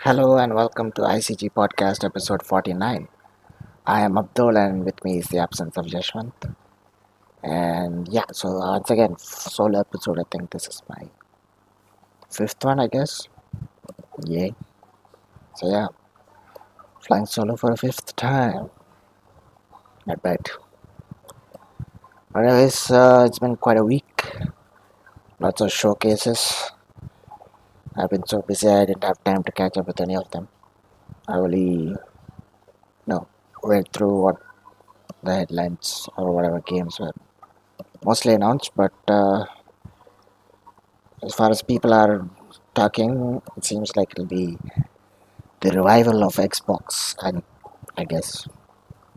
Hello and welcome to ICG Podcast episode 49. I am Abdul and with me is the absence of Jashwant. And yeah, so once again, solo episode. I think this is my fifth one, I guess. Yay. So yeah, flying solo for a fifth time. Not bad. But anyways, it's been quite a week. Lots of showcases. I've been so busy I didn't have time to catch up with any of them. I only, read through what the headlines or whatever games were mostly announced, but as far as people are talking, it seems like it'll be the revival of Xbox, and I guess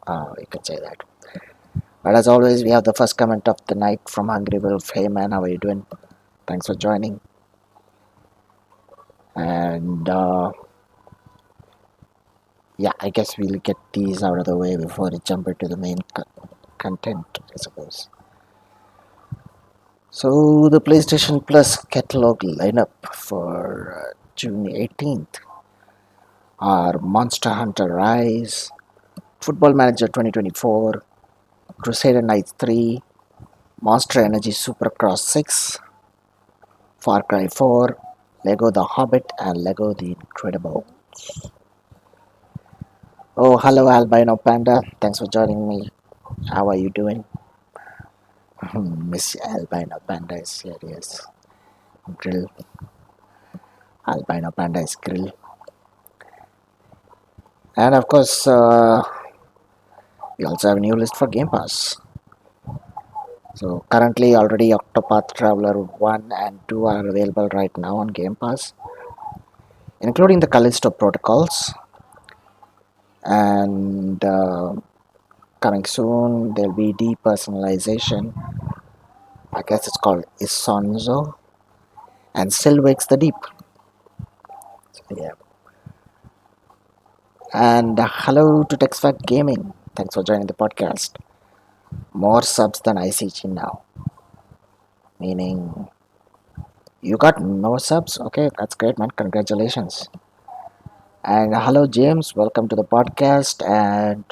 you could say that. But as always, we have the first comment of the night from Hungry Wolf. Hey man, how are you doing? Thanks for joining. And yeah, I guess we'll get these out of the way before we jump into the main content, I suppose. So the PlayStation Plus catalog lineup for June 18th are Monster Hunter Rise, Football Manager 2024, Crusader Knights 3, Monster Energy Supercross 6, Far Cry 4, Lego The Hobbit, and Lego The Incredible. Oh, hello, Albino Panda. Thanks for joining me. How are you doing? Miss Albino Panda is here, yes. Grill. Albino Panda is grill. And of course, we also have a new list for Game Pass. So currently, already Octopath Traveler 1 and 2 are available right now on Game Pass, including the Callisto Protocols. And coming soon, there'll be depersonalization. I guess it's called Isonzo, and Still Wakes the Deep. So, yeah. And hello to TextFact Gaming. Thanks for joining the podcast. More subs than ICG now. Meaning, you got no subs? Okay, that's great, man. Congratulations. And hello, James. Welcome to the podcast. And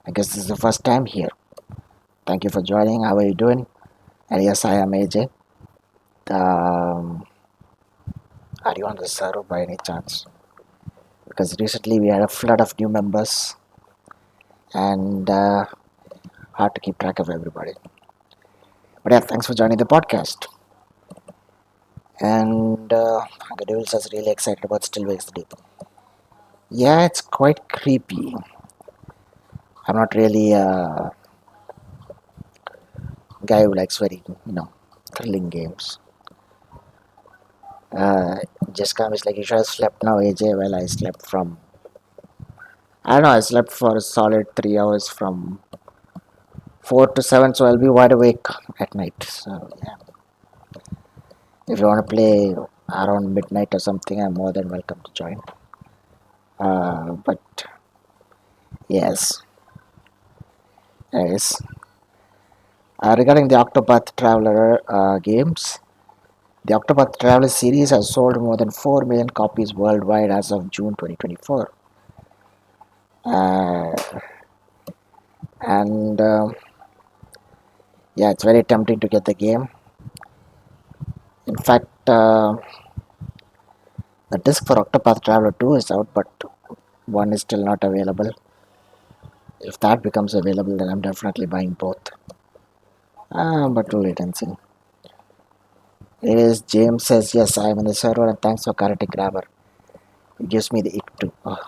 I guess this is the first time here. Thank you for joining. How are you doing? And yes, I am AJ. Are you on the server by any chance? Because recently we had a flood of new members and hard to keep track of everybody. But yeah, thanks for joining the podcast. And the Devils is really excited about Still Wakes the Deep. Yeah, it's quite creepy. I'm not really a guy who likes very, thrilling games. Just comes like you should have slept now, AJ. Well, I slept from. I don't know. I slept for a solid 3 hours from 4 to 7, so I'll be wide awake at night. So yeah, if you want to play around midnight or something, I'm more than welcome to join. But yes, yes. Regarding the Octopath Traveler games, the Octopath Traveler series has sold more than 4 million copies worldwide as of June 2024. Uh, and yeah, it's very tempting to get the game. In fact, the disc for Octopath Traveler 2 is out, but 1 is still not available. If that becomes available, then I'm definitely buying both. But we'll wait and see. It is James says, yes, I'm in the server and thanks for Karate Grabber. It gives me the ick too. Oh.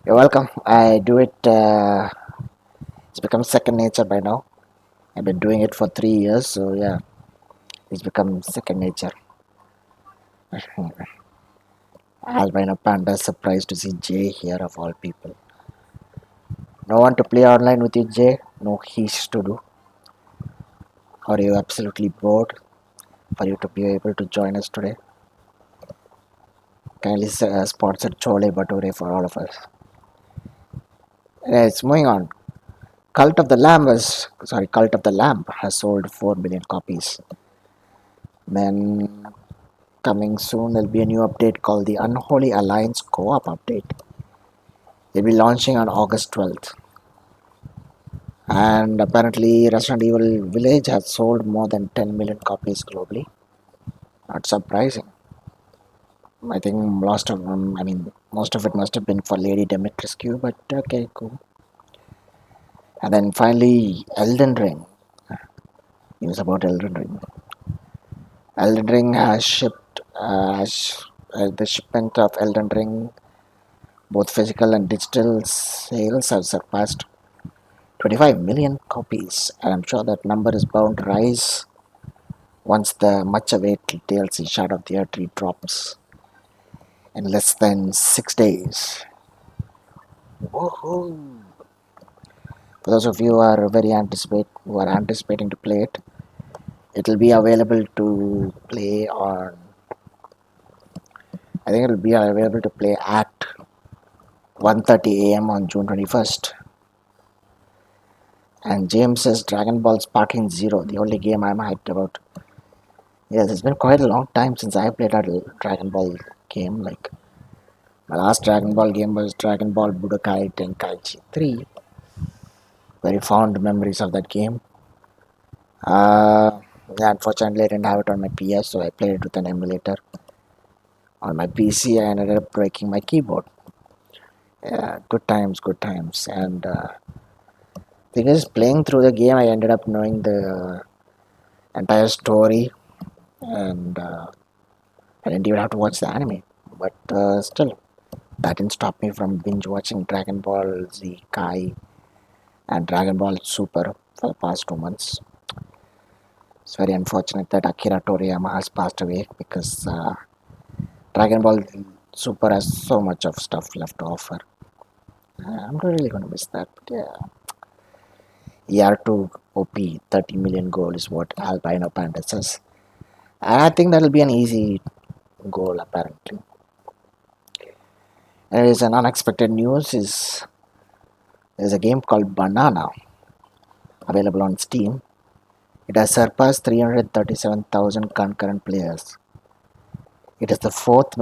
You're welcome. I do it, it's become second nature by now. I've been doing it for 3 years, so yeah, it's become second nature. Albino Panda surprised to see Jay here of all people. No one to play online with you, Jay? No he's to do? Or are you absolutely bored for you to be able to join us today? Kindly sponsor Chole Bhature for all of us. It's moving on. Cult of the Lamb has sold 4 million copies. Then coming soon. There'll be a new update called the Unholy Alliance Co-op update. They'll be launching on August 12th. And apparently, Resident Evil Village has sold more than 10 million copies globally. Not surprising. I think most of it must have been for Lady Dimitrescu, but okay, cool. And then finally, Elden Ring. News about Elden Ring. Elden Ring has shipped, the shipment of Elden Ring, both physical and digital sales, have surpassed 25 million copies, and I'm sure that number is bound to rise once the much awaited DLC Shadow of the Earth Tree drops in less than 6 days. Woohoo! For those of you who are anticipating to play it, it will be available to play on. I think it will be available to play at 1:30 a.m. on June 21st. And James says Dragon Ball Sparking Zero, the only game I'm hyped about. Yes, it's been quite a long time since I played a Dragon Ball game. Like my last Dragon Ball game was Dragon Ball Budokai Tenkaichi 3. Very fond memories of that game. Yeah, unfortunately, I didn't have it on my PS, so I played it with an emulator. On my PC, I ended up breaking my keyboard. Yeah, good times, good times. And thing is, playing through the game, I ended up knowing the entire story, and I didn't even have to watch the anime. But still, that didn't stop me from binge watching Dragon Ball Z Kai and Dragon Ball Super for the past 2 months. It's very unfortunate that Akira Toriyama has passed away because Dragon Ball Super has so much of stuff left to offer. I'm really going to miss that. But yeah, ER2 OP 30 million goal is what Albino Panda says. And I think that'll be an easy goal apparently. There is an unexpected news is there's a game called Banana available on Steam. It has surpassed 337,000 concurrent players. It is the fourth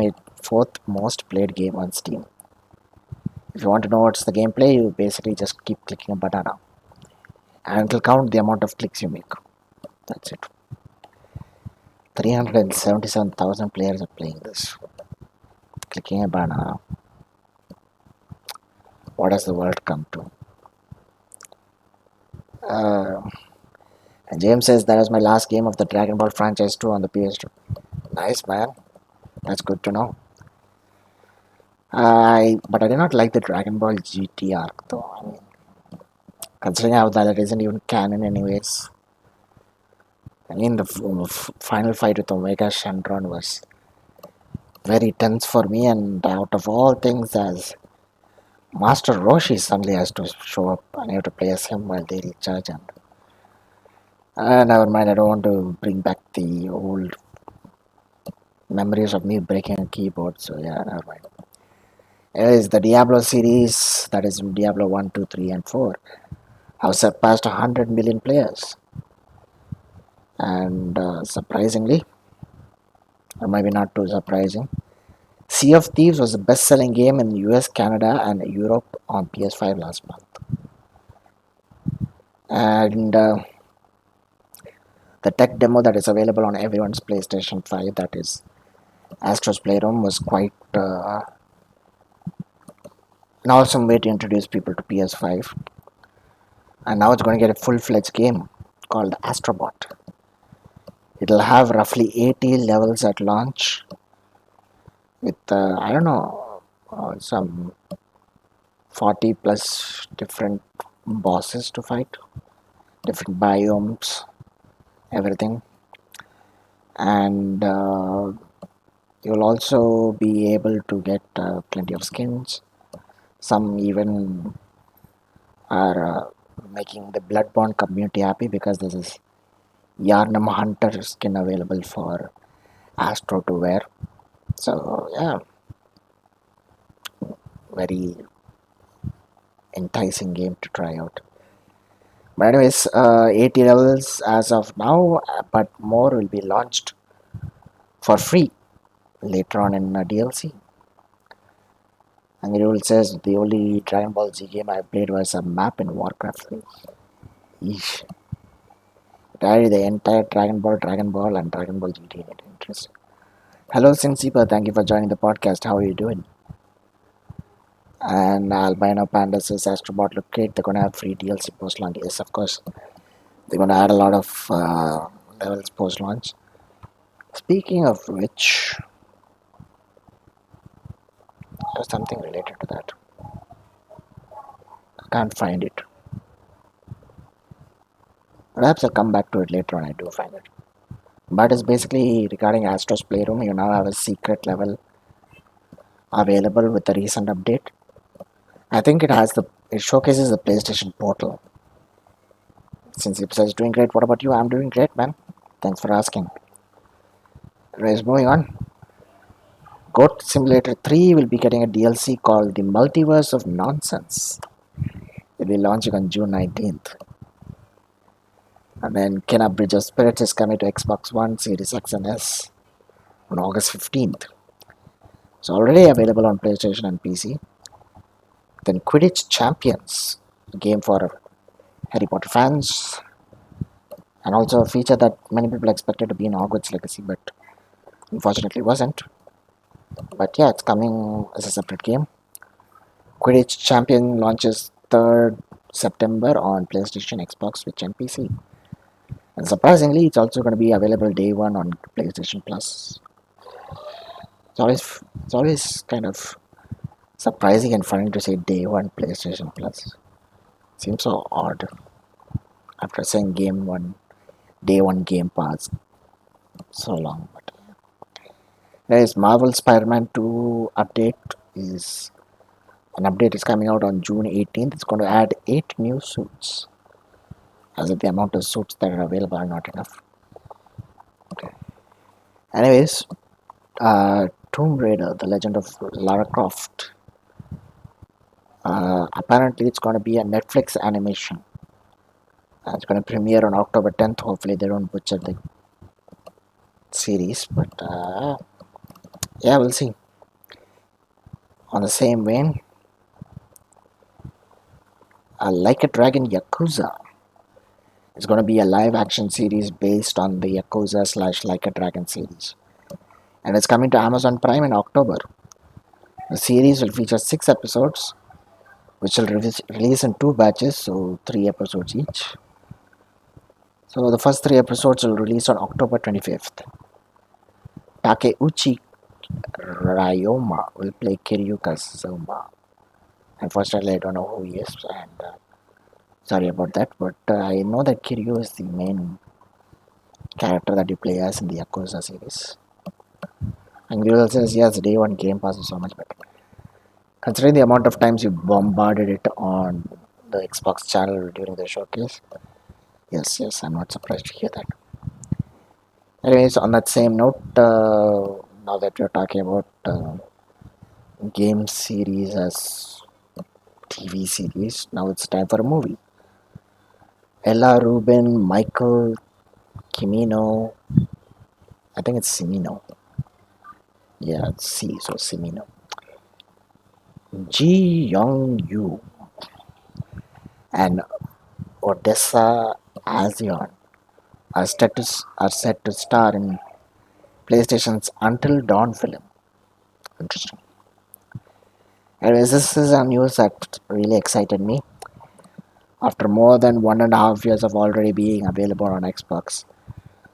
most played game on Steam. If you want to know what's the gameplay, you basically just keep clicking a banana. And it'll count the amount of clicks you make. That's it. 377,000 players are playing this. Clicking a banana. What has the world come to? And James says that was my last game of the Dragon Ball franchise 2 on the PS2. Nice, man. That's good to know. But I did not like the Dragon Ball GT arc though. I mean, considering how that isn't even canon anyways. I mean, the final fight with Omega Shenron was very tense for me, and out of all things, as Master Roshi suddenly has to show up and I have to play as him while they recharge. And never mind, I don't want to bring back the old memories of me breaking a keyboard, so yeah, never mind. It is the Diablo series, that is Diablo 1, 2, 3, and 4, have surpassed 100 million players. And surprisingly, or maybe not too surprising, Sea of Thieves was the best selling game in US, Canada, and Europe on PS5 last month. And the tech demo that is available on everyone's PlayStation 5, that is Astro's Playroom, was quite an awesome way to introduce people to PS5. And now it's going to get a full-fledged game called Astrobot. It'll have roughly 80 levels at launch with, I don't know, some 40 plus different bosses to fight, different biomes, everything. And you'll also be able to get plenty of skins. Some even are making the Bloodborne community happy because this is Yarnum Hunter skin available for Astro to wear. So yeah, very enticing game to try out. But anyways, 80 levels as of now, but more will be launched for free later on in DLC. Angry Wolf says the only Dragon Ball Z game I played was a map in Warcraft 3. Eesh. Carry the entire Dragon Ball, and Dragon Ball GT in it. Interesting. Hello, Sinsipa. Thank you for joining the podcast. How are you doing? And Albino Panda says Astrobot look great. They're gonna have free DLC post launch. Yes, of course. They're gonna add a lot of levels post launch. Speaking of which, there's something related to that. I can't find it. Perhaps I'll come back to it later on. I do find it. But it's basically regarding Astro's Playroom. You now have a secret level available with the recent update. I think it showcases the PlayStation Portal. Since it says doing great, what about you? I'm doing great, man. Thanks for asking. Anyways, moving on. Goat Simulator 3 will be getting a DLC called The Multiverse of Nonsense. It will be launching on June 19th. And then Kena Bridge of Spirits is coming to Xbox One, Series X and S on August 15th. It's already available on PlayStation and PC. Then Quidditch Champions, a game for Harry Potter fans, and also a feature that many people expected to be in Hogwarts Legacy, but unfortunately wasn't. But yeah, it's coming as a separate game. Quidditch Champion launches 3rd September on PlayStation, Xbox, Switch, and PC. And surprisingly, it's also going to be available day one on PlayStation Plus. It's always kind of surprising and funny to say day one PlayStation Plus. Seems so odd after saying day one Game Pass so long. But there is Marvel Spider-Man 2 is an update is coming out on June 18th. It's going to add 8 new suits. As if the amount of suits that are available are not enough. Okay. Anyways, Tomb Raider, The Legend of Lara Croft. Apparently, it's going to be a Netflix animation. It's going to premiere on October 10th. Hopefully, they don't butcher the series. But yeah, we'll see. On the same vein, Like a Dragon Yakuza. It's going to be a live action series based on the Yakuza / Like a Dragon series. And it's coming to Amazon Prime in October. The series will feature 6 episodes, which will release in 2 batches, so 3 episodes each. So the first 3 episodes will release on October 25th. Takeuchi Ryoma will play Kiryu Kazuma. Unfortunately, I don't know who he is, and sorry about that, but I know that Kiryu is the main character that you play as in the Yakuza series. And Google says, yes, day one Game Pass is so much better. Considering the amount of times you bombarded it on the Xbox channel during the showcase, yes, I'm not surprised to hear that. Anyways, on that same note, now that we're talking about game series as TV series, now it's time for a movie. Ella Rubin, Michael Cimino, I think it's Cimino. Yeah, it's C, so Cimino. Ji Young Yu and Odessa Azion are set to star in PlayStation's Until Dawn film. Interesting. Anyways, this is a news that really excited me. After more than 1.5 years of already being available on Xbox,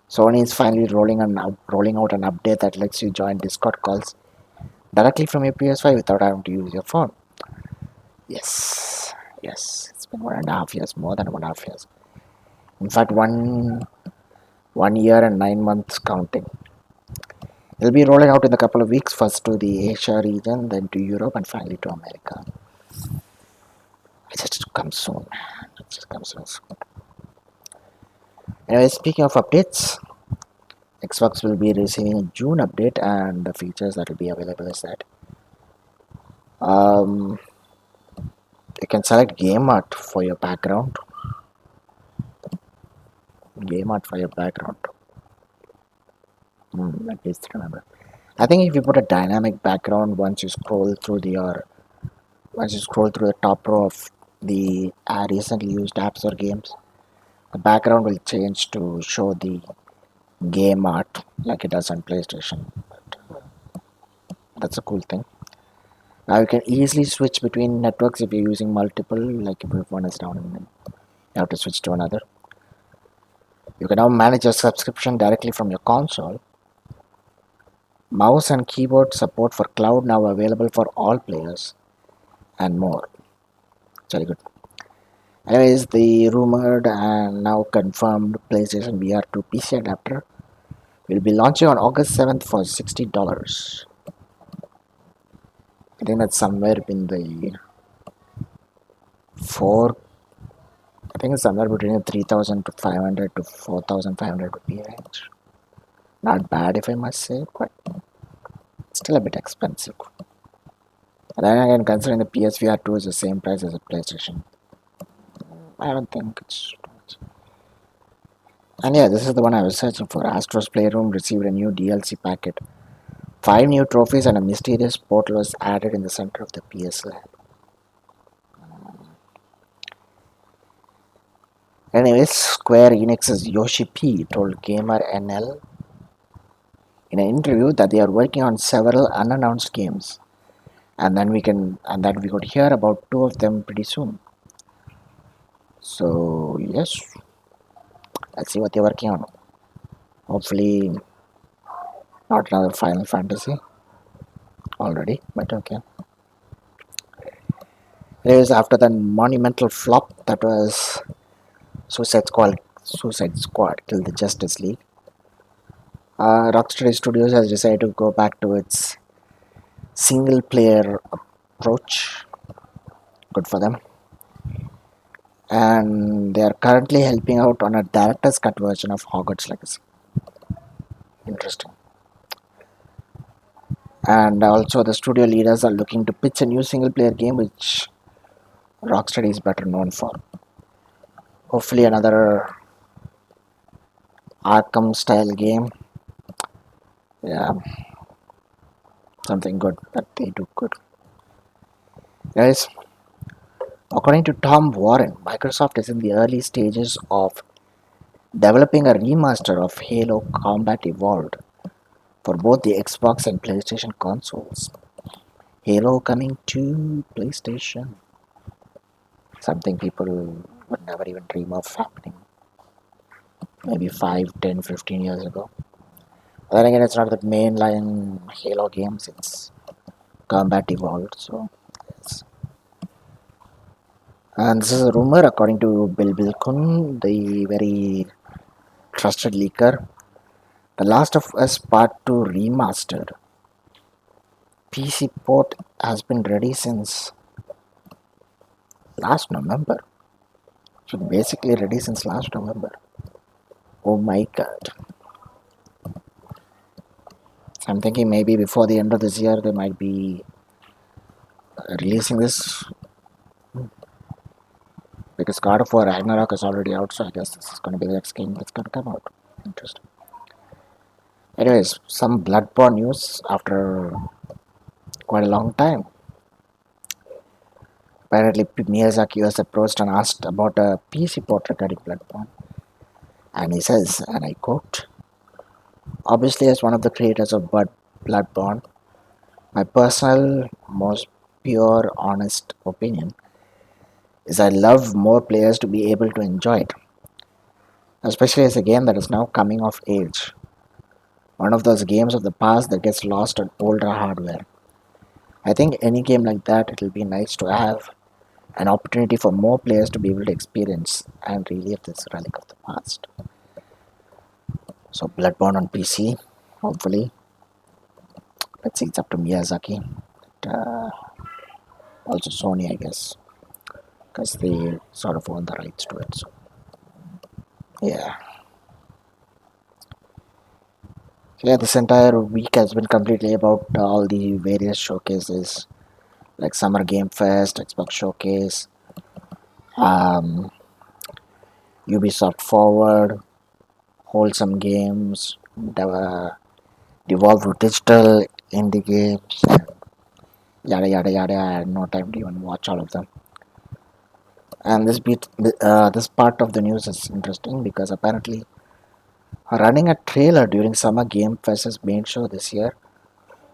Sony is finally rolling out an update that lets you join Discord calls directly from your PS5 without having to use your phone. Yes, it's been 1.5 years, more than 1.5 years. In fact, 1 year and 9 months counting. It'll be rolling out in a couple of weeks, first to the Asia region, then to Europe, and finally to America. It just comes soon. Anyway, speaking of updates, Xbox will be receiving a June update, and the features that will be available is that you can select game art for your background. At least remember. I think if you put a dynamic background once you scroll through the top row of the recently used apps or games, the background will change to show the game art like it does on PlayStation. That's a cool thing. Now you can easily switch between networks if you're using multiple, like if one is down and then you have to switch to another. You can now manage your subscription directly from your console. Mouse and keyboard support for cloud now available for all players and more. It's very good. Anyways, the rumored and now confirmed PlayStation VR 2 PC adapter will be launching on August 7th for $60. I think that's somewhere in the four. I think it's somewhere between 3,000 to 500 to 4,500 rupee range. Not bad if I must say, but still a bit expensive. And then again, considering the PSVR 2 is the same price as a PlayStation, I don't think it's too much. And yeah, this is the one I was searching for. Astro's Playroom received a new DLC packet. 5 new trophies and a mysterious portal was added in the center of the PS lab. Anyways, Square Enix's Yoshi P told Gamer NL in an interview that they are working on several unannounced games, and that we could hear about 2 of them pretty soon. So yes, let's see what they're working on. Hopefully, not another Final Fantasy already, but okay. Anyways, after the monumental flop that was Suicide Squad killed the Justice League, Rocksteady Studios has decided to go back to its single player approach. Good for them. And they are currently helping out on a director's cut version of Hogwarts Legacy. Interesting. And also, the studio leaders are looking to pitch a new single player game which Rocksteady is better known for. Hopefully, another Arkham style game. Yeah, something good that they do good. Guys, according to Tom Warren, Microsoft is in the early stages of developing a remaster of Halo Combat Evolved for both the Xbox and PlayStation consoles. Halo coming to PlayStation. Something people would never even dream of happening. Maybe 5, 10, 15 years ago. But then again, it's not the mainline Halo games, it's Combat Evolved. So, yes. And this is a rumor according to Bill Bilkun, the very trusted leaker. The Last of Us Part 2 Remastered PC port has been ready since last November. So basically ready since last November. Oh my god. So I'm thinking maybe before the end of this year they might be releasing this, because God of War Ragnarok is already out, so I guess this is going to be the next game that's going to come out. Interesting. Anyways, some Bloodborne news after quite a long time. Apparently, Miyazaki was approached and asked about a PC port regarding Bloodborne. And he says, and I quote, obviously, as one of the creators of Bloodborne, my personal, most pure, honest opinion is I love more players to be able to enjoy it, especially as a game that is now coming of age. One of those games of the past that gets lost on older hardware. I think any game like that, it will be nice to have an opportunity for more players to be able to experience and relive this relic of the past. So Bloodborne on PC, hopefully. Let's see, it's up to Miyazaki. Uh, Also Sony, I guess, because they sort of own the rights to it. So yeah. Yeah, this entire week has been completely about all the various showcases like Summer Game Fest, Xbox Showcase, um, Ubisoft Forward, Wholesome Games, devolved to digital indie games, yada yada yada. I had no time to even watch all of them. And this part of the news is interesting because apparently running a trailer during Summer Game Fest's main show this year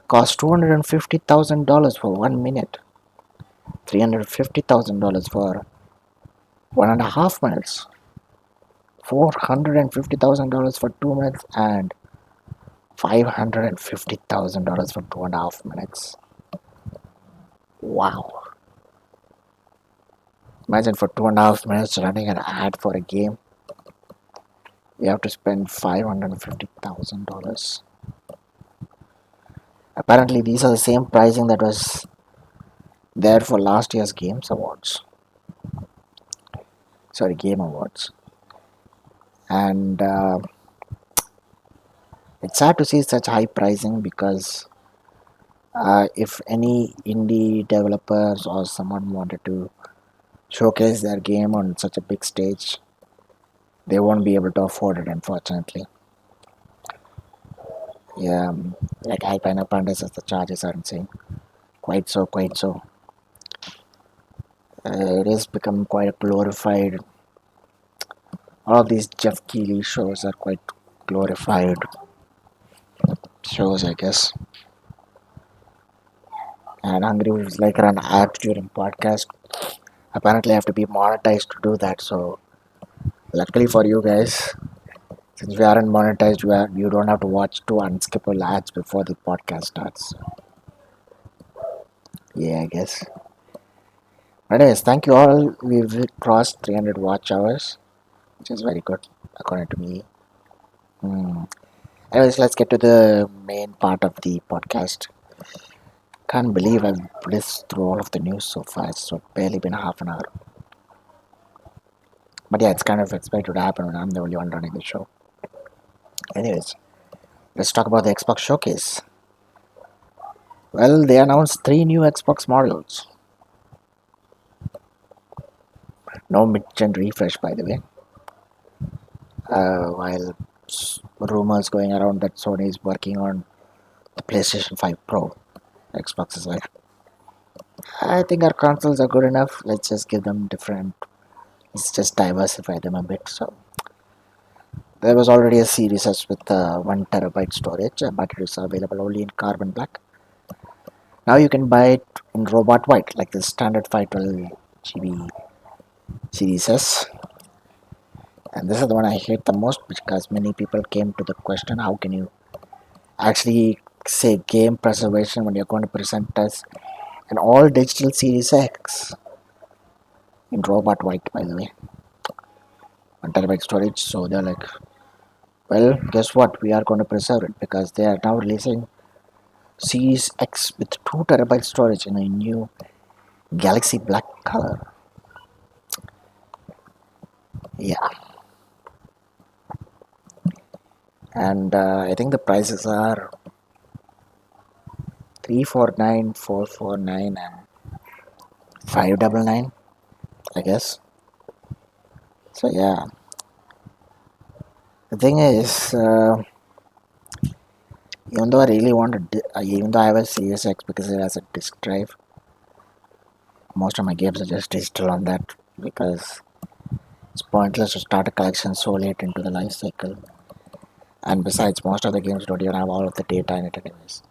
cost $250,000 for 1 minute, $350,000 for 1.5 minutes, $450,000 for 2 minutes, and $550,000 for 2.5 minutes. Wow! Imagine for 2.5 minutes running an ad for a game, you have to spend $550,000. Apparently, these are the same pricing that was there for last year's Games Awards. Sorry, Game Awards. And it's sad to see such high pricing because if any indie developers or someone wanted to showcase their game on such a big stage, they won't be able to afford it, unfortunately. Yeah, like Alpine Apprentices, the charges are insane. Quite so, quite so. It has become quite a glorified. All of these Jeff Keighley shows are quite glorified shows, I guess. And Hungry Wolves like run ads during podcast. Apparently, I have to be monetized to do that. So, luckily for you guys, since we aren't monetized, you don't have to watch two unskippable ads before the podcast starts. Yeah, I guess. Anyways, thank you all. We've crossed 300 watch hours, which is very good, according to me. Hmm. Anyways, let's get to the main part of the podcast. Can't believe I've blitzed through all of the news so far. It's barely been half an hour. But yeah, it's kind of expected to happen when I'm the only one running the show. Anyways, let's talk about the Xbox Showcase. Well, they announced three new Xbox models. No mid-gen refresh, by the way. While rumors going around that Sony is working on the PlayStation 5 Pro. Xbox is like, I think our consoles are good enough. Let's just give them different. Let's just diversify them a bit. So there was already a Series S with 1 terabyte storage, but it is available only in carbon black. Now you can buy it in robot white, like the standard 512 GB Series S. And this is the one I hate the most because many people came to the question, how can you actually say game preservation when you're going to present us an all digital Series X in robot white, by the way, 1 terabyte storage. So they're like, well, guess what? We are going to preserve it because they are now releasing Series X with 2 terabyte storage in a new Galaxy Black color. Yeah, and I think the prices are 349, 449, and 599, I guess. So yeah, the thing is, even though I really want to, even though I have a Series X because it has a disk drive, most of my games are just digital on that because it's pointless to start a collection so late into the life cycle. And besides, most of the games don't even have all of the data in it anyways.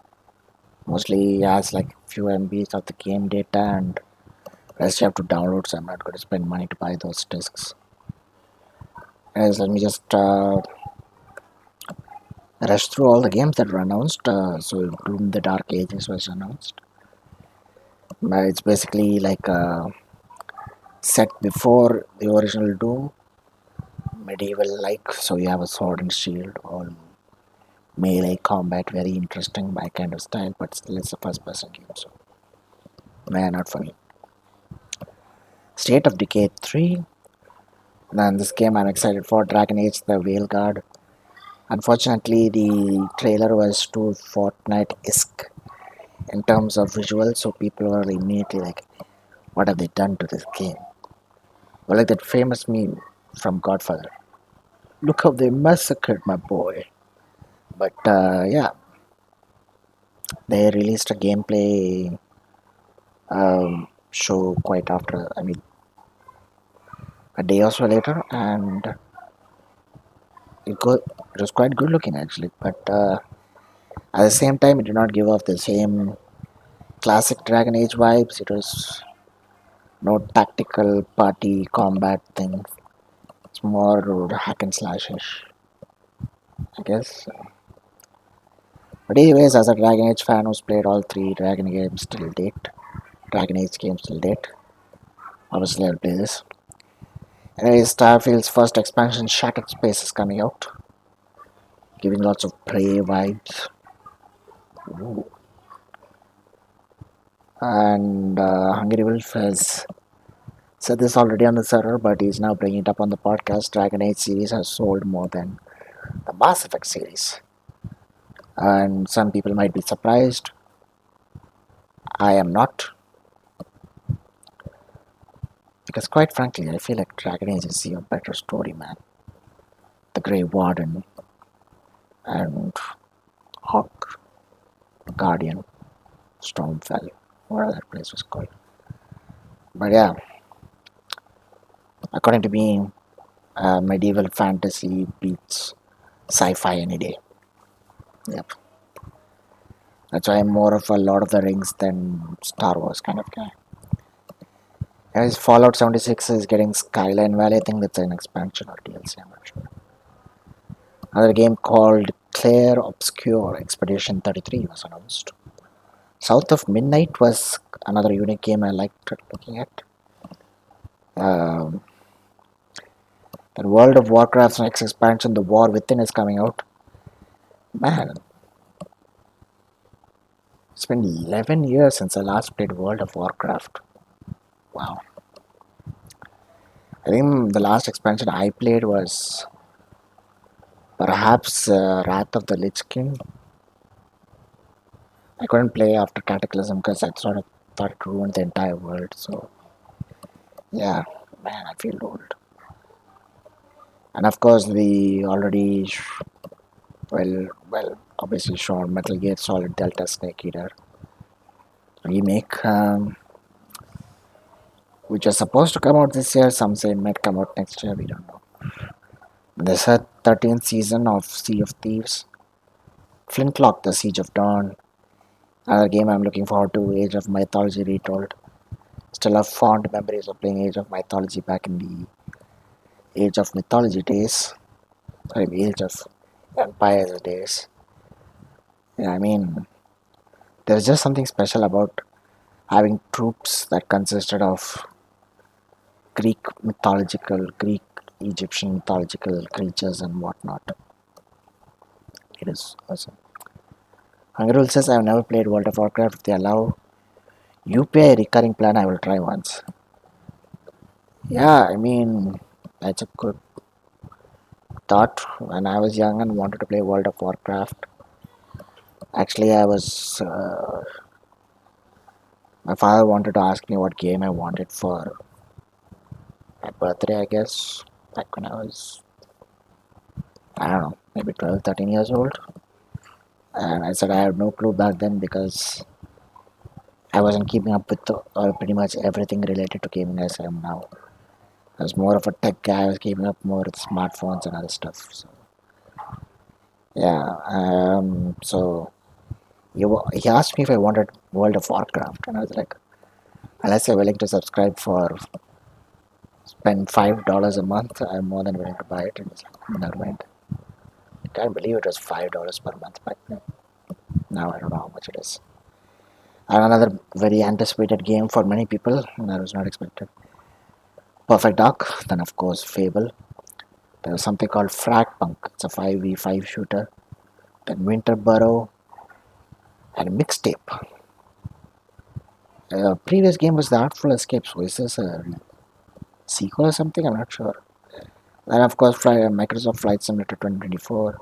Mostly it has like few MBs of the game data and rest you have to download, so I'm not going to spend money to buy those discs. Anyways, let me just rush through all the games that were announced. So Doom the Dark Ages was announced. It's basically like set before the original Doom, medieval like, so you have a sword and shield, all melee combat, very interesting by kind of style, but still it's a first person game, so man, not for me. State of Decay 3. Then this game I'm excited for, Dragon Age the Veil Guard. Unfortunately, the trailer was too Fortnite-esque in terms of visuals, so people were immediately like, what have they done to this game? Well, like that famous meme from Godfather. Look how they massacred my boy. But yeah, They released a gameplay show quite after, I mean, a day or so later, and it was quite good looking actually. But at the same time, it did not give off the same classic Dragon Age vibes. It was no tactical party combat thing. It's more hack and slashish, I guess. But anyways, as a Dragon Age fan who's played all three Dragon Age games till date, obviously I'll play this. Anyways, Starfield's first expansion, Shattered Space, is coming out, giving lots of prey vibes. Ooh. And Hungry Wolf has said this already on the server, but he's now bringing it up on the podcast. Dragon Age series has sold more than the Mass Effect series. And some people might be surprised. I am not. Because quite frankly, I feel like Dragon Age is a better story, man. The Grey Warden and Hawk, Guardian, Stormfell, whatever that place was called. But yeah, according to me, medieval fantasy beats sci-fi any day. Yep. That's why I'm more of a Lord of the Rings than Star Wars kind of guy. As Fallout 76 is getting Skyline Valley, I think that's an expansion or DLC, I'm not sure. Another game called Clair Obscure Expedition 33 was announced. South of Midnight was another unique game I liked looking at. Um, the World of Warcraft's next expansion, The War Within, is coming out. Man, it's been 11 years since I last played World of Warcraft. Wow. I think the last expansion I played was perhaps Wrath of the Lich King. I couldn't play after Cataclysm because I sort of thought it ruined the entire world. So, yeah, man, I feel old. And of course, the already, obviously shown Metal Gear Solid Delta Snake Eater remake, which is supposed to come out this year. Some say it might come out next year. We don't know. There's a 13th season of Sea of Thieves, Flintlock: The Siege of Dawn. Another game I'm looking forward to, Age of Mythology Retold. Still have fond memories of playing Age of Mythology back in the Age of Mythology days. Sorry, the Age of Empires days. Yeah, I mean, there's just something special about having troops that consisted of Greek, Egyptian mythological creatures and whatnot. It is awesome. Hungerul says, I've never played World of Warcraft. If they allow UPI recurring plan, I will try once. Yeah, I mean, that's a good thought. When I was young and wanted to play World of Warcraft, actually, my father wanted to ask me what game I wanted for my birthday, I guess, back when I was, I don't know, maybe 12, 13 years old. And I said I had no clue back then because I wasn't keeping up with pretty much everything related to gaming as I am now. I was more of a tech guy. I was keeping up more with smartphones and other stuff. So yeah. So he asked me if I wanted World of Warcraft, and I was like, unless you're willing to subscribe for spend $5 a month, I'm more than willing to buy it. And he's like, never mind. I can't believe it was $5 per month back then. Now I don't know how much it is. And another very anticipated game for many people, and I was not expected. Perfect Dark, then of course Fable. There was something called Fragpunk. It's a 5v5 shooter. Then Winter Burrow and Mixtape. Previous game was The Artful Escape, so is this a sequel or something? I'm not sure. Then of course Microsoft Flight Simulator 2024.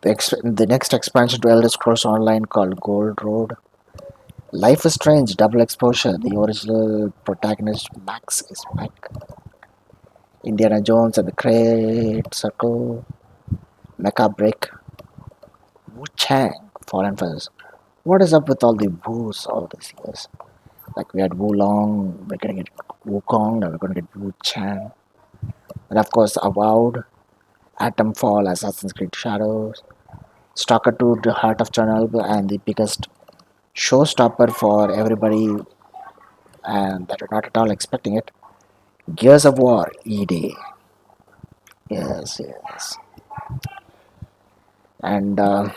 The next expansion to Elder Scrolls Online called Gold Road. Life is Strange, Double Exposure. The original protagonist Max is back. Indiana Jones and the Great Circle. Mecha Break. Wu Chang Fallen Feathers. What is up with all the Woos all these years? Like we had Wulong, we're gonna get Wukong, now we're gonna get Wu Chan. And of course, Avowed, Atomfall, Assassin's Creed Shadows, Stalker 2, The Heart of Chernobyl, and the biggest showstopper for everybody and that are not at all expecting it. Gears of War, E-Day. Yes, yes. And I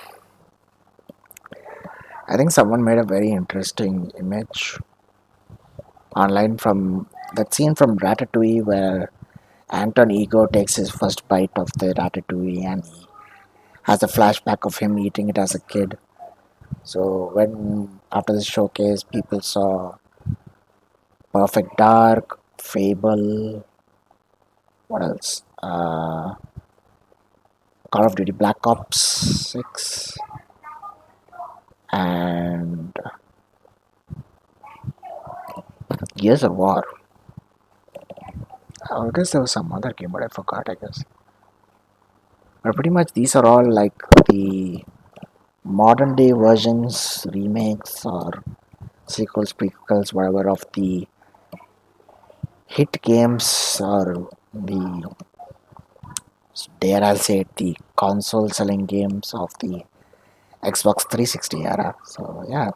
think someone made a very interesting image online from that scene from Ratatouille where Anton Ego takes his first bite of the ratatouille and he has a flashback of him eating it as a kid. So when after the showcase, people saw Perfect Dark, Fable, what else? Call of Duty Black Ops 6, and Gears of War. I guess there was some other game, but I forgot. I guess. But pretty much these are all like the modern day versions, remakes, or sequels, prequels, whatever of the hit games or the dare I say it, the console selling games of the Xbox 360 era. So yeah,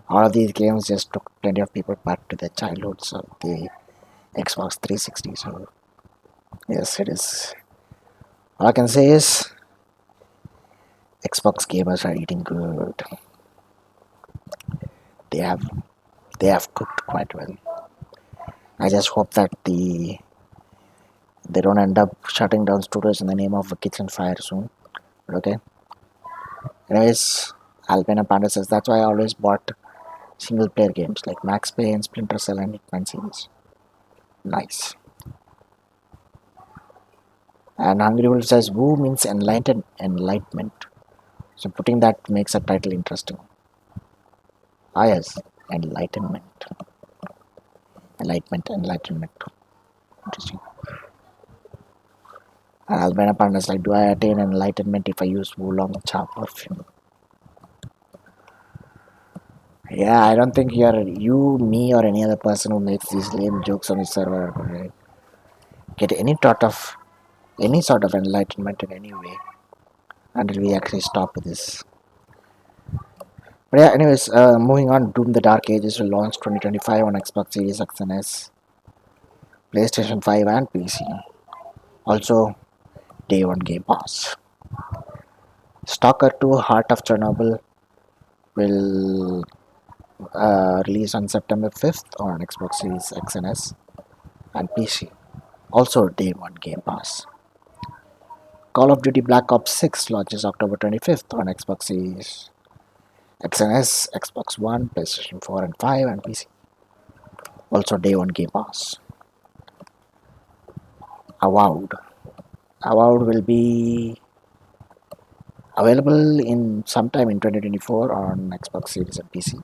all of these games just took plenty of people back to their childhoods of the Xbox 360. So yes, it is. All I can say is Xbox gamers are eating good. They have they have cooked quite well. I just hope that they don't end up shutting down studios in the name of a kitchen fire soon. Okay. Anyways, Alpina Panda says that's why I always bought single player games like Max Payne, Splinter Cell, and Hitman series. Nice. And Hungry Wolf says Woo means enlightenment. So putting that makes a title interesting. Ah yes, enlightenment. Enlightenment. Interesting. And Albina Panda is like, do I attain enlightenment if I use Wulong Cha perfume? Yeah, I don't think you, me, or any other person who makes these lame jokes on the server are going to get any sort of enlightenment in any way until we actually stop with this. But yeah, anyways, moving on. Doom: The Dark Ages will launch 2025 on Xbox Series X and S, PlayStation 5, and PC. Also, day one Game Pass. Stalker 2: Heart of Chernobyl will release on September 5th on Xbox Series X and S and PC. Also, day one Game Pass. Call of Duty Black Ops 6 launches October 25th on Xbox Series X and S, Xbox One, PlayStation 4 and 5, and PC. Also, day one Game Pass. Avowed. Avowed will be available in sometime in 2024 on Xbox Series and PC.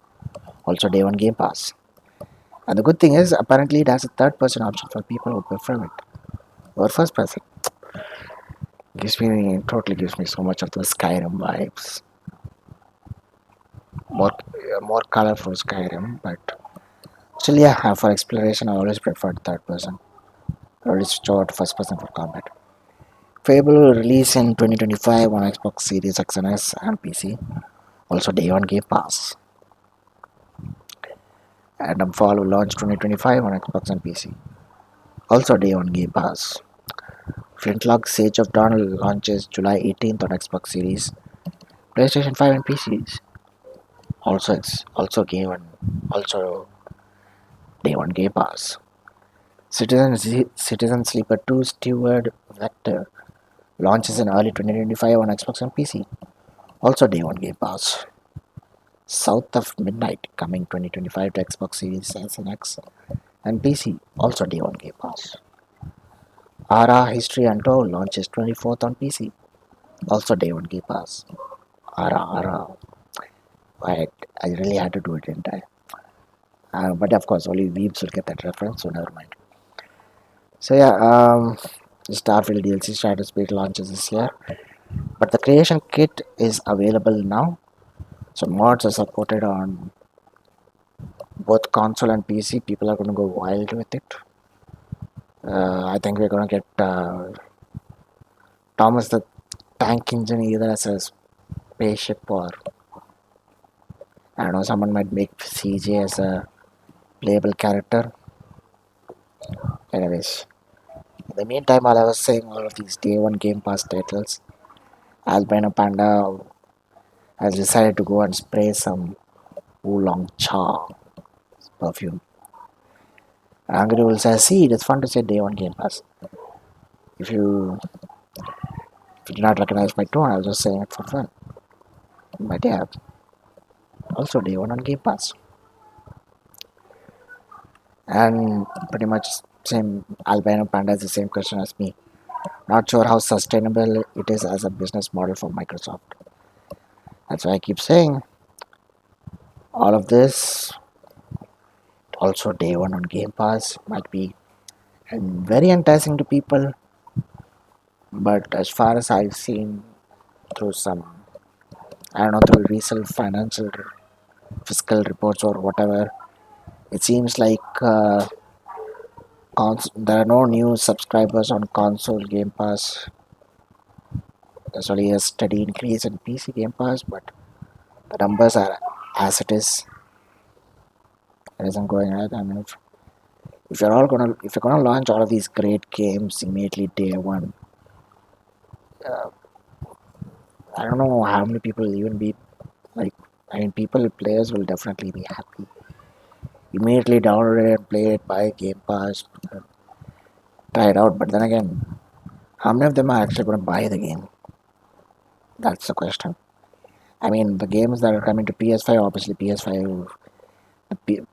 Also, day one Game Pass. And the good thing is, apparently, it has a third person option for people who prefer it over first person. Totally gives me so much of those Skyrim vibes. More colorful Skyrim, but still, yeah, for exploration, I always preferred third person. I always switch over to first person for combat. Fable will release in 2025 on Xbox Series X and S and PC. Also, day one Game Pass. Fall will launch 2025 on Xbox and PC. Also, day one Game Pass. Flintlock Sage of Dawn launches July 18th on Xbox Series, PlayStation 5 and PCs. Also day one Game Pass. Citizen Sleeper 2 Steward Vector launches in early 2025 on Xbox and PC. Also day one Game Pass. South of Midnight coming 2025 to Xbox Series S and X and PC. Also day one Game Pass. Ara History Untold launches 24th on PC. Also day one Game Pass. Ara. I really had to do it, didn't I? But of course, only weebs will get that reference, so never mind. So yeah, Starfield DLC Shatterspeed launches this year, but the creation kit is available now. So mods are supported on both console and PC. People are going to go wild with it. I think we're going to get Thomas the Tank Engine either as a spaceship or I don't know. Someone might make CJ as a playable character. Anyways, in the meantime, while I was saying all of these day one Game Pass titles, Albino Panda has decided to go and spray some oolong cha perfume. Angry will say, see, it's fun to say day one Game Pass. If you if you do not recognize my tone, I was just saying it for fun. But yeah, also day one on Game Pass. And pretty much same Albino Panda has the same question as me. Not sure how sustainable it is as a business model for Microsoft. That's why I keep saying all of this. Also, day one on Game Pass might be very enticing to people, but as far as I've seen through some, I don't know, through recent financial fiscal reports or whatever, it seems like there are no new subscribers on console Game Pass. There's only a steady increase in PC Game Pass, but the numbers are as it is. It isn't going right. I mean, if you're gonna launch all of these great games immediately day one, uh, I don't know how many people will even be like. I mean, players will definitely be happy. Immediately download it and play it, buy Game Pass, try it out. But then again, how many of them are actually going to buy the game? That's the question. I mean, the games that are coming to PS5, obviously PS5,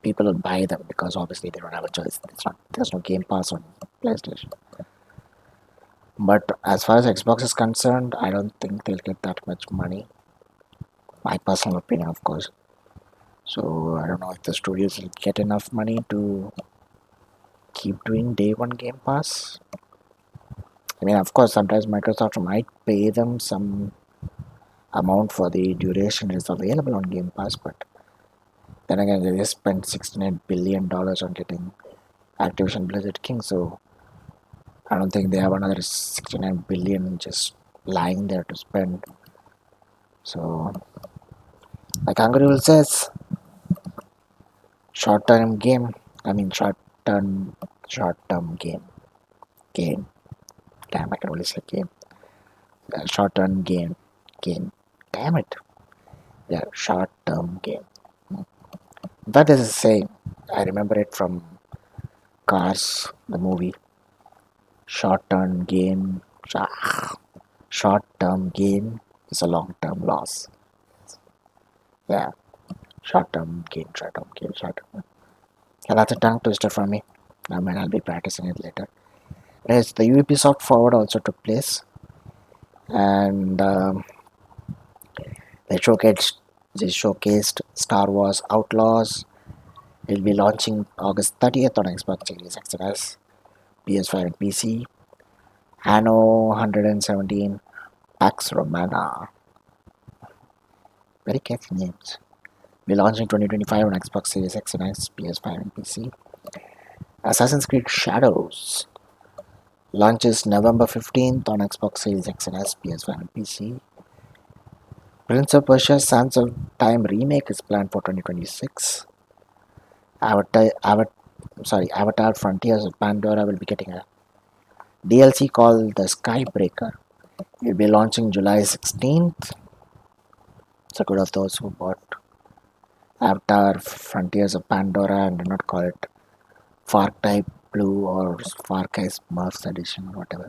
people will buy them because obviously they don't have a choice. There's no Game Pass on PlayStation. But as far as Xbox is concerned, I don't think they'll get that much money. My personal opinion, of course. So I don't know if the studios will get enough money to keep doing day one Game Pass. I mean, of course, sometimes Microsoft might pay them some amount for the duration it's available on Game Pass, but then again, they just spent $69 billion on getting Activision Blizzard King, so I don't think they have another 69 billion just lying there to spend. So, like Angry says, short-term game. I mean, short-term game. Game. Damn, I can only say game. Short-term game. Game. Damn it. Yeah, short-term game. That is a saying. I remember it from Cars, the movie. Short-term gain. Short-term gain is a long-term loss. Yeah, short-term gain, short-term gain, short-term. Yeah, that's a tongue twister for me. I mean, I'll be practicing it later. Yes, the Ubisoft Forward also took place, and they showcased Star Wars Outlaws. It will be launching August 30th on Xbox Series X and S, PS5 and PC. Anno 117, Pax Romana. Very catchy names. Will be launching 2025 on Xbox Series X and S, PS5 and PC. Assassin's Creed Shadows launches November 15th on Xbox Series X and S, PS5 and PC. Prince of Persia Sands of Time remake is planned for 2026. Avatar Frontiers of Pandora will be getting a DLC called The Skybreaker. It will be launching July 16th. So good of those who bought Avatar Frontiers of Pandora and did not call it Far Cry Blue or Far Cry Smurfs Edition or whatever.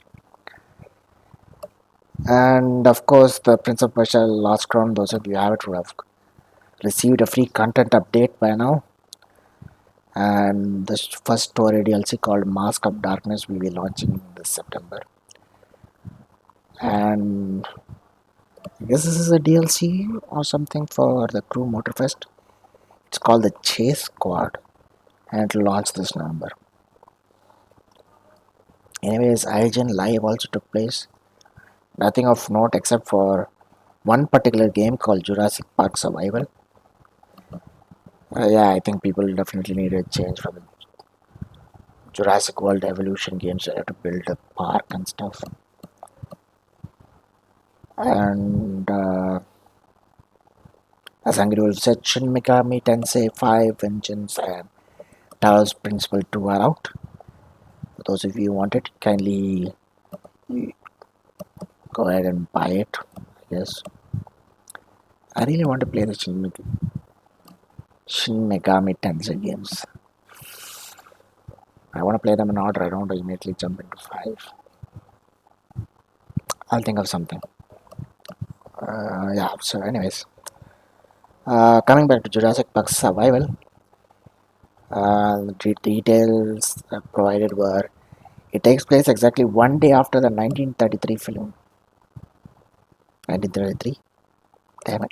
And of course, the Prince of Persia Lost Crown, those of you who have it would have received a free content update by now. And the first story DLC called Mask of Darkness will be launching this September. And I guess this is a DLC or something for the Crew Motorfest. It's called the Chase Squad and it will launch this November. Anyways, IGN Live also took place. Nothing of note except for one particular game called Jurassic Park Survival. Yeah, I think people definitely need a change from the Jurassic World evolution games that have to build a park and stuff. And as Angry Wolf said, Shin Megami Tensei 5 Vengeance and Talos Principle 2 are out. For those of you who want it, kindly go ahead and buy it. I guess I really want to play the Shin Megami Tensei games. I want to play them in order. I don't want to immediately jump into 5. I'll think of something. Yeah, so anyways. Coming back to Jurassic Park Survival, the details provided were it takes place exactly one day after the 1933 film. 1933? Damn it.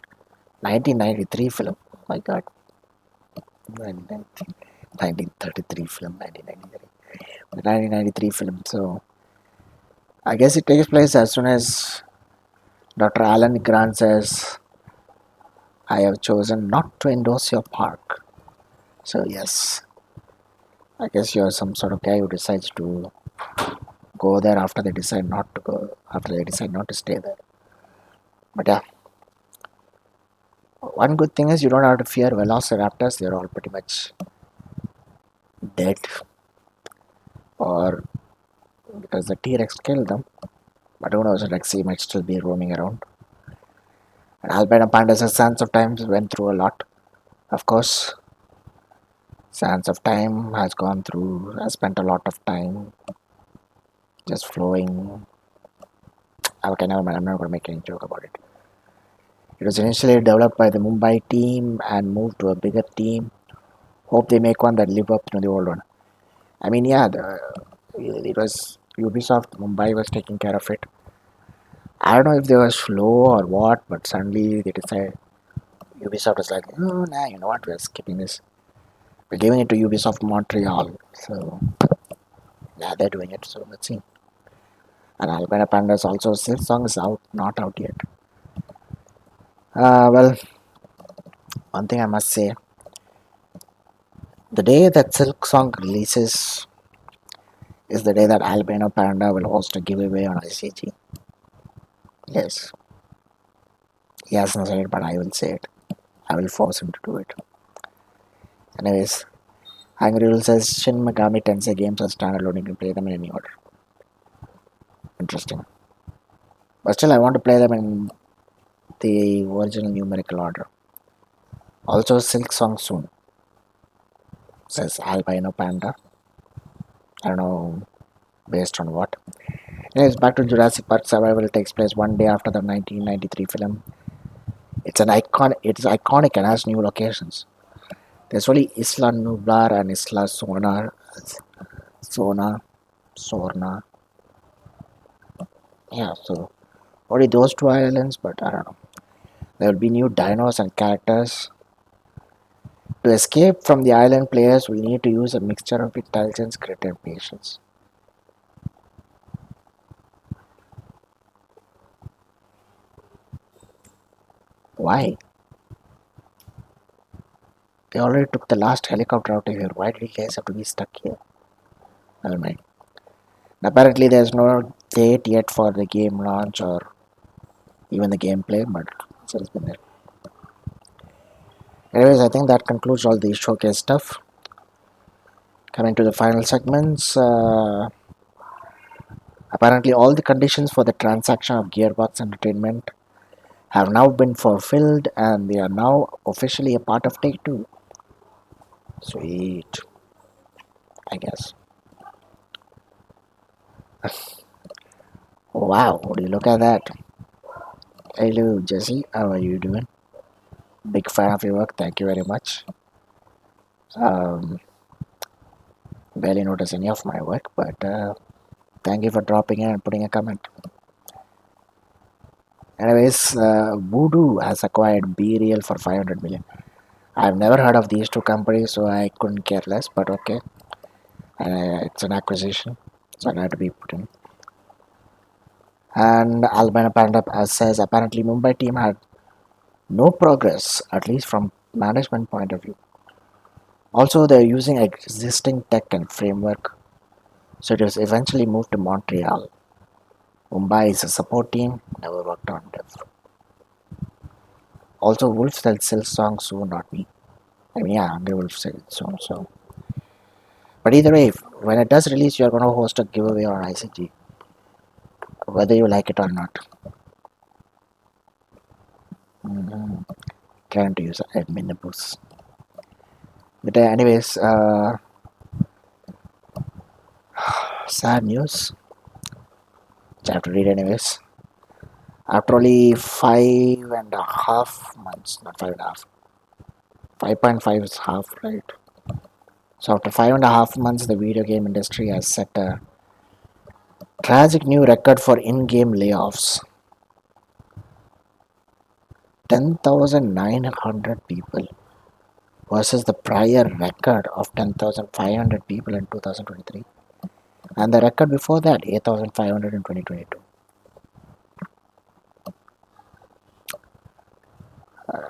1993 film. Oh my god. 1933 film. 1993. The 1993 film. So, I guess it takes place as soon as Dr. Alan Grant says, I have chosen not to endorse your park. So, yes. I guess you're some sort of guy who decides to go there after they decide not to go, after they decide not to stay there. But yeah, one good thing is you don't have to fear velociraptors, they're all pretty much dead, or because the T-Rex killed them. But who knows, Rexy might still be roaming around. And albino pandas and Sands of Time went through a lot. Of course, Sands of Time has spent a lot of time just flowing. Okay, never mind, I'm not going to make any joke about it. It was initially developed by the Mumbai team and moved to a bigger team. Hope they make one that live up to the old one. I mean, yeah, it was Ubisoft Mumbai was taking care of it. I don't know if they were slow or what, but suddenly they decided Ubisoft was like, oh, nah, you know what, we're skipping this. We're giving it to Ubisoft Montreal. So, yeah, they're doing it. So, let's see. And Albina Panda's also, Silk Song is out, not out yet. Well, one thing I must say, the day that Silk Song releases is the day that Albino Panda will host a giveaway on ICG. Yes. He hasn't said it, but I will say it. I will force him to do it. Anyways, Angry Rule says Shin Megami Tensei games are standalone, you can play them in any order. Interesting. But still, I want to play them in the original numerical order. Also, Silk Song soon, says Albino Panda. I don't know based on what. Anyways, back to Jurassic Park Survival takes place one day after the 1993 film. It's iconic and has new locations. There's only Isla Nublar and Isla Sorna. Yeah, so only those two islands, but I don't know. There will be new dinos and characters. To escape from the island, players will need to use a mixture of intelligence, grit, and patience. Why? They already took the last helicopter out of here. Why did you guys have to be stuck here? Never mind. Apparently, there's no date yet for the game launch or even the gameplay, but it's been there. Anyways, I think that concludes all the showcase stuff. Coming to the final segments, apparently all the conditions for the transaction of Gearbox Entertainment have now been fulfilled and they are now officially a part of Take Two. Sweet, I guess. Wow, would you look at that? Hello, Jesse, how are you doing? Big fan of your work, thank you very much. Um, barely notice any of my work, but thank you for dropping in and putting a comment. Anyways, Voodoo has acquired BeReal for 500 million. I've never heard of these two companies, so I couldn't care less, but okay. It's an acquisition, so I had to be put in. And Albina Panda says apparently Mumbai team had no progress, at least from management point of view. Also, they're using existing tech and framework, so it was eventually moved to Montreal. Mumbai is a support team, never worked on dev. Also, Wolf said sells songs, so not me. I mean, yeah, Angry Wolf said it so. But either way, when it does release, you're going to host a giveaway on ICG, whether you like it or not. Mm-hmm. Trying to use admin boost. But anyways, sad news. Which I have to read anyways. After only 5.5 months, not 5.5, 5.5 is half, right? So after 5.5 months, the video game industry has set a tragic new record for in-game layoffs. 10,900 people versus the prior record of 10,500 people in 2023. And the record before that, 8,500 in 2022.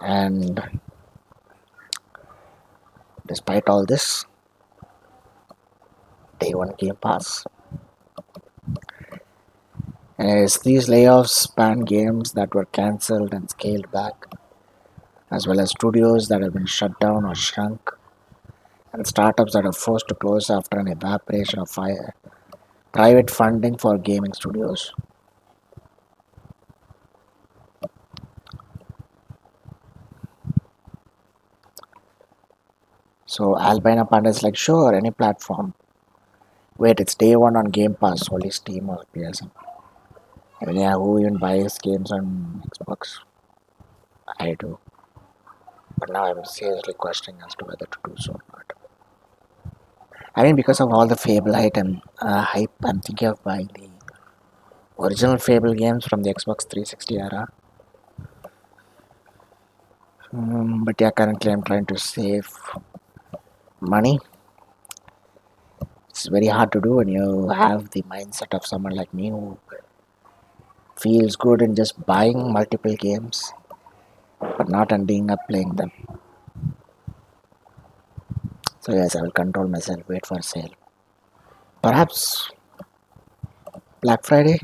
And despite all this, day one Game Pass. As these layoffs span games that were cancelled and scaled back, as well as studios that have been shut down or shrunk, and startups that are forced to close after an evaporation of private funding for gaming studios. So Albina Panda is like, sure, any platform. Wait, it's day one on Game Pass, only Steam or PSN. I mean, yeah, who even buys games on Xbox? I do. But now I'm seriously questioning as to whether to do so or not. I mean, because of all the Fable hype, I'm thinking of buying the original Fable games from the Xbox 360 era. But yeah, currently I'm trying to save money. It's very hard to do when you have the mindset of someone like me who feels good in just buying multiple games but not ending up playing them. So yes, I will control myself, wait for a sale. Perhaps Black Friday,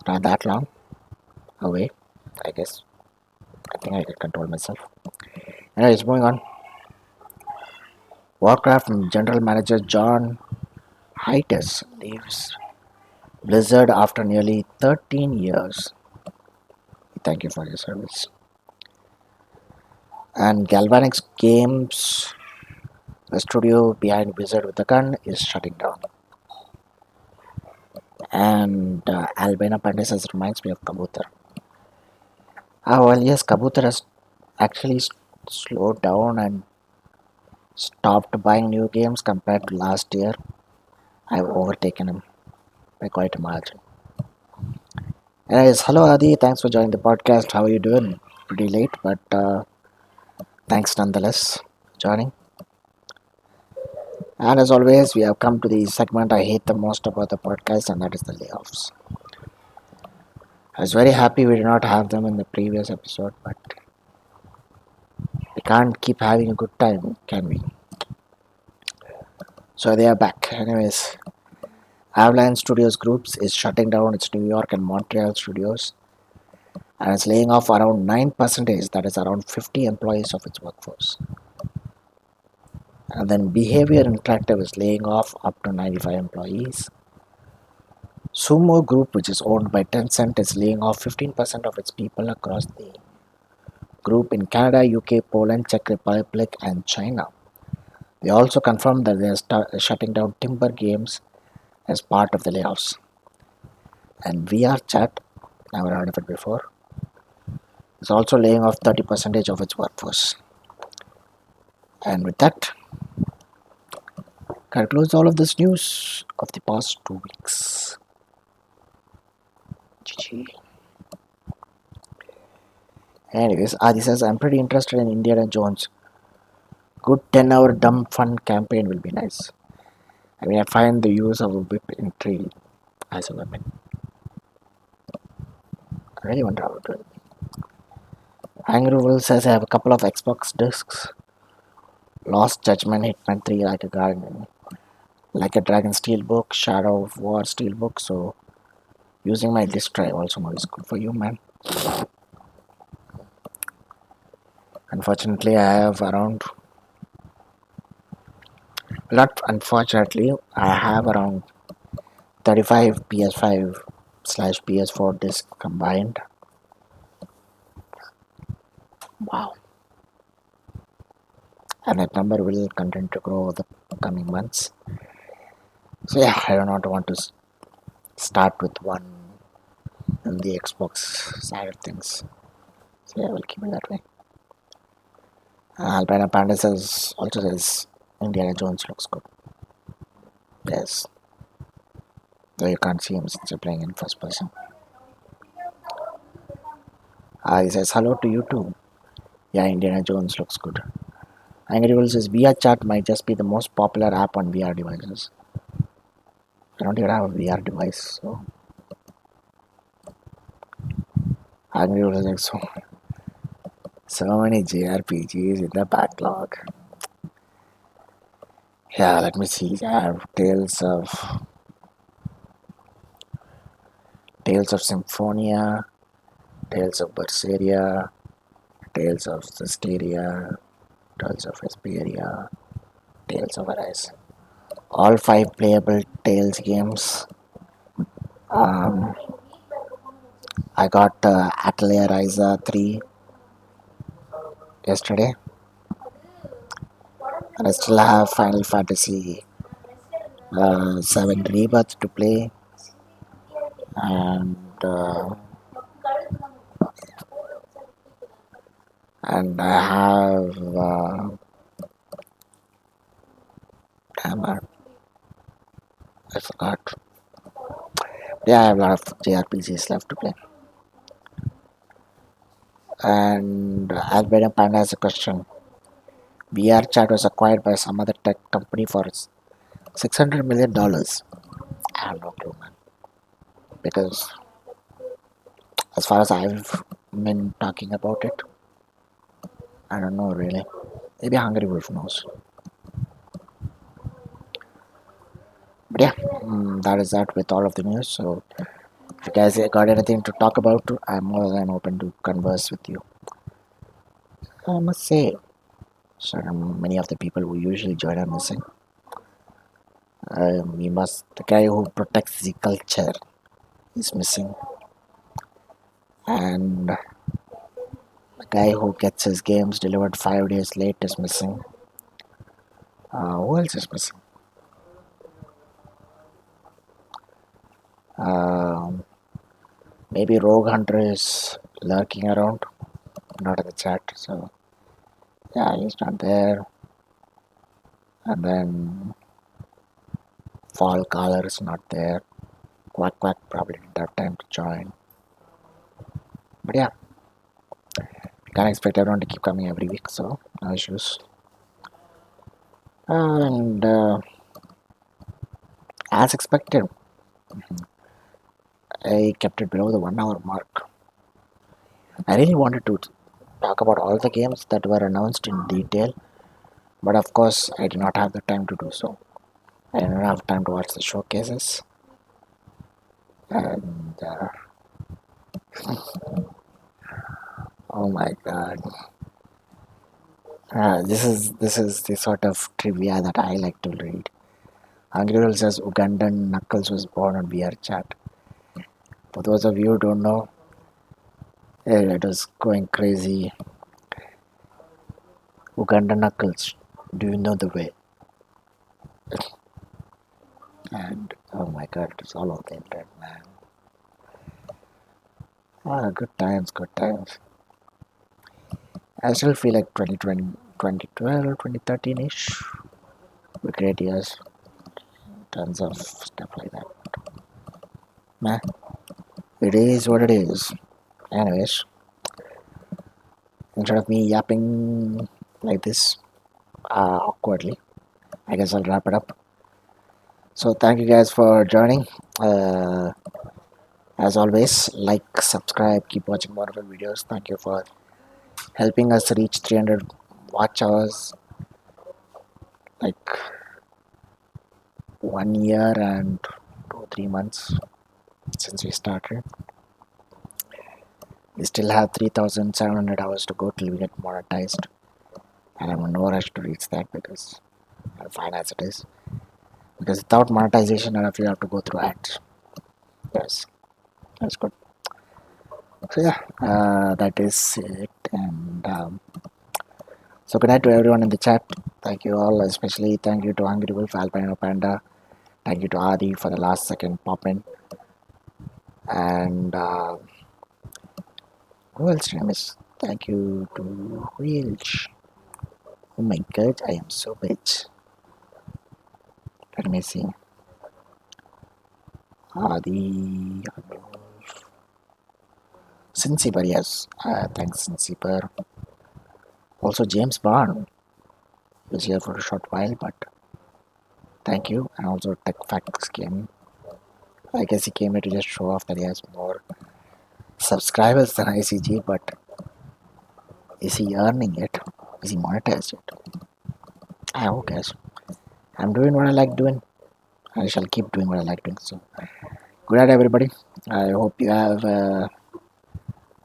not that long away, I guess. I think I can control myself. Anyways, moving on. Warcraft General Manager John Hiatus leaves Blizzard after nearly 13 years. Thank you for your service. And Galvanix Games, the studio behind Wizard with the Gun, is shutting down. And Albina Pandey says reminds me of Kabutar. Well, yes, Kabutar has actually slowed down and stopped buying new games compared to last year. I've overtaken him by quite a margin. Anyways, hello Adi, thanks for joining the podcast. How are you doing? Pretty late, but thanks nonetheless for joining. And as always, we have come to the segment I hate the most about the podcast, and that is the layoffs. I was very happy we did not have them in the previous episode, but we can't keep having a good time, can we? So they are back. Anyways, Avalanche Studios Groups is shutting down its New York and Montreal studios and is laying off around 9%, that is around 50 employees of its workforce. And then Behavior Interactive is laying off up to 95 employees. Sumo Group, which is owned by Tencent, is laying off 15% of its people across the group in Canada, UK, Poland, Czech Republic, and China. They also confirmed that they are shutting down Timber Games as part of the layoffs. And VR Chat, never heard of it before, is also laying off 30% of its workforce. And with that, concludes all of this news of the past 2 weeks. GG. Anyways, Adi says, I'm pretty interested in Indiana Jones. Good 10-hour dumb fun campaign will be nice. I mean, I find the use of a whip intriguing as a weapon. I really wonder how it will. Angry Wolf says I have a couple of Xbox discs. Lost Judgment, Hitman 3, like a Dragon Steelbook, Shadow of War Steelbook. So using my disk drive also is good for you, man. Unfortunately, I have around. Not unfortunately, I have around 35 PS5 slash PS4 discs combined. Wow. And that number will continue to grow over the coming months. So yeah, I do not want to start with one on the Xbox side of things. So yeah, we'll keep it that way. Albina Panda says also says Indiana Jones looks good. Yes, though you can't see him since you're playing in first person. He says hello to you too. Yeah, Indiana Jones looks good. Angry Wolf says VR chat might just be the most popular app on VR devices. I don't even have a VR device, so Angry Wolf is like so many JRPGs in the backlog. Yeah, let me see. I have Tales of Symphonia, Tales of Berseria, Tales of Systeria, Tales of Vesperia, Tales of Arise. All five playable Tales games. Um, I got Atelier Ryza 3 yesterday, and I still have Final Fantasy 7 Rebirth to play, and uh, I have damn it, I forgot. Yeah, I have a lot of JRPGs left to play. And Albert Panda has a question. VR Chat was acquired by some other tech company for $600 million. I have no clue, man. Because as far as I've been talking about it, I don't know really. Maybe Hungry Wolf knows. But yeah, that is that with all of the news. So if you guys got anything to talk about, I'm more than open to converse with you. I must say, many of the people who usually join are missing. The guy who protects the culture is missing, and the guy who gets his games delivered 5 days late is missing. Who else is missing? Um, Maybe Rogue Hunter is lurking around, not in the chat. So yeah, he's not there. And then Fall Caller is not there. Quack Quack probably didn't have time to join. But yeah, you can't expect everyone to keep coming every week, so no issues. And as expected, I kept it below the 1 hour mark. I really wanted to talk about all the games that were announced in detail, but of course, I did not have the time to do so. I didn't have time to watch the showcases, and oh my god, this is the sort of trivia that I like to read. Hungry Girl says Ugandan Knuckles was born on VR chat. For those of you who don't know, it was going crazy. Uganda Knuckles, do you know the way? And oh my god, it's all over the internet, man. Good times, good times. I still feel like 2020, 2012, 2013 ish were great years in terms of stuff like that. Nah, it is what it is. Anyways, instead of me yapping like this awkwardly, I guess I'll wrap it up. So thank you guys for joining. As always, like, subscribe, keep watching more of our videos. Thank you for helping us reach 300 watch hours, like 1 year and 2 3 months since we started. We still have 3,700 hours to go till we get monetized, and I'm in no rush to reach that because I'm fine as it is. Because without monetization, none of you have to go through ads. Yes, that's good. So yeah, that is it. And so good night to everyone in the chat. Thank you all, especially thank you to Hungry Wolf, Alpino Panda. Thank you to Adi for the last second pop in. And who else did I miss? Thank you to Wilch. Oh my god, I am so rich. Let me see. Adi. Sinsiper, yes. Thanks, Sinsiper. Also, James Bond was here for a short while, but thank you. And also, Tech Facts came. I guess he came here to just show off that he has more subscribers than ICG, but is he earning it? Is he monetized it? I hope, guys. I'm doing what I like doing. I shall keep doing what I like doing. So, good night, everybody. I hope you have a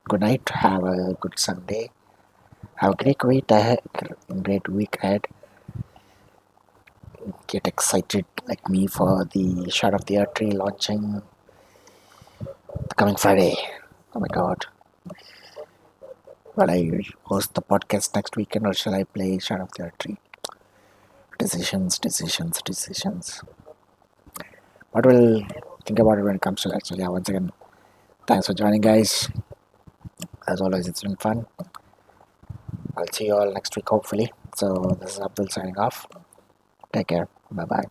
good night. Have a good Sunday. Have a great week ahead. Great week ahead. Get excited like me for the Shot of the Earth tree launching the coming Friday. Oh my god. Will I host the podcast next weekend or shall I play Shot of the Earth tree? Decisions, decisions, decisions. What will think about it when it comes to that? So yeah, once again, thanks for joining, guys. As always, it's been fun. I'll see you all next week, hopefully. So this is Abdul signing off. Take care. Bye bye.